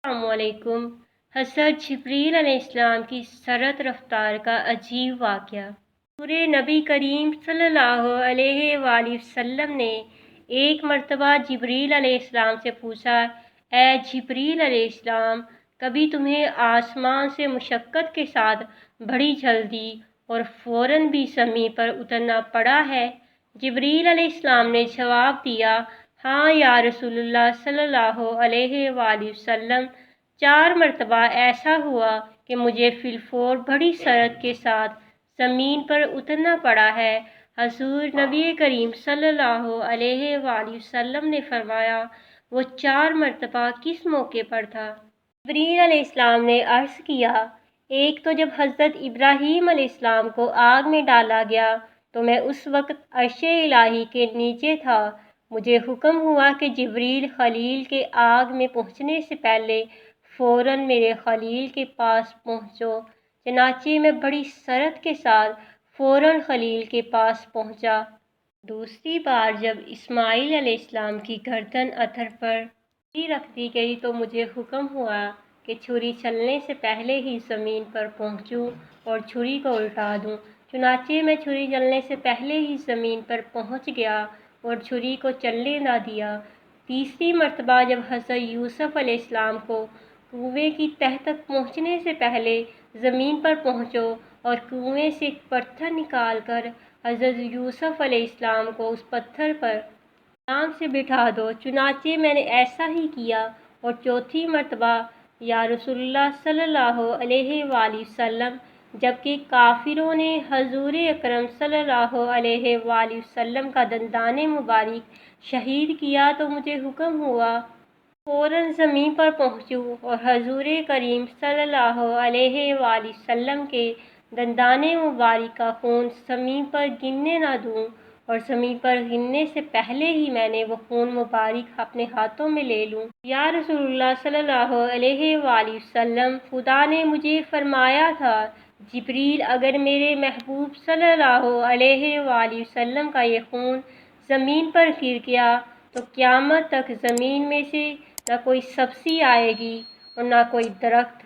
अस्सलामुअलैकुम। हज़रत जिब्रील अलैहिस्सलाम की सरत रफ्तार का अजीब वाक़या। पूरे नबी करीम सल्लल्लाहु अलैहि वसल्लम ने एक मर्तबा जिब्रील अलैहिस्सलाम से पूछा, ए जिब्रील अलैहिस्सलाम, कभी तुम्हें आसमान से मुशक्क़त के साथ बड़ी जल्दी और फ़ौरन भी ज़मीन पर उतरना पड़ा है? जिब्रील अलैहिस्सलाम ने जवाब दिया, हाँ या रसूलुल्लाह सल्लल्लाहु अलैहि वसल्लम, 4 मरतबा ऐसा हुआ कि मुझे फिलफौर बड़ी सरत के साथ ज़मीन पर उतरना पड़ा है। हज़ूर नबी करीम सल्लल्लाहु अलैहि वसल्लम ने फरमाया, वो 4 मरतबा किस मौके पर था? जिब्रील अलैहिस्सलाम ने अर्ज़ किया, एक तो जब हज़रत इब्राहीम अलैहिस्सलाम को आग में डाला गया तो मैं उस वक़्त अर्श-ए इलाही के नीचे था। मुझे हुक्म हुआ कि जिब्रील खलील के आग में पहुँचने से पहले फ़ौरन मेरे खलील के पास पहुँचो। चनाचे मैं बड़ी सरत के साथ फ़ौरन खलील के पास पहुँचा। दूसरी बार जब इस्माईल अलैहिस्सलाम की गर्दन अतहर पर रख दी गई तो मुझे हुक्म हुआ कि छुरी चलने से पहले ही ज़मीन पर पहुँचूं और छुरी को उल्टा दूं। चुनाचे मैं छुरी चलने से पहले ही ज़मीन पर पहुँच गया और छुरी को चलने ना दिया। तीसरी मर्तबा जब हज़रत यूसुफ़ अलैहिस्सलाम को कुएं की तह तक पहुँचने से पहले ज़मीन पर पहुँचो और कुएं से एक पत्थर निकाल कर हज़रत यूसुफ़ अलैहिस्सलाम को उस पत्थर पर आराम से बिठा दो। चुनाचे मैंने ऐसा ही किया। और चौथी मर्तबा या रसूलुल्लाह सल्लल्लाहु अलैहि वसल्लम, जबकि काफिरों ने हजूर अकरम सल्लल्लाहु अलैहि वसल्लम का दंदाने मुबारक शहीद किया तो मुझे हुक्म हुआ फ़ौरन ज़मीन पर पहुँचूँ और हजूर करीम सल्लल्लाहु अलैहि वसल्लम के दंदाने मुबारक का खून ज़मीन पर गिरने ना दूँ और ज़मीन पर गिरने से पहले ही मैंने वो खून मुबारक अपने हाथों में ले लूँ। या रसूलुल्लाह सल्लल्लाहु अलैहि वसल्लम, खुदा ने मुझे फरमाया था, जिब्रील, अगर मेरे महबूब सल्लल्लाहु अलैहि वसल्लम का ये खून ज़मीन पर गिर गया तो क़यामत तक ज़मीन में से न कोई सब्ज़ी आएगी और न कोई दरख्त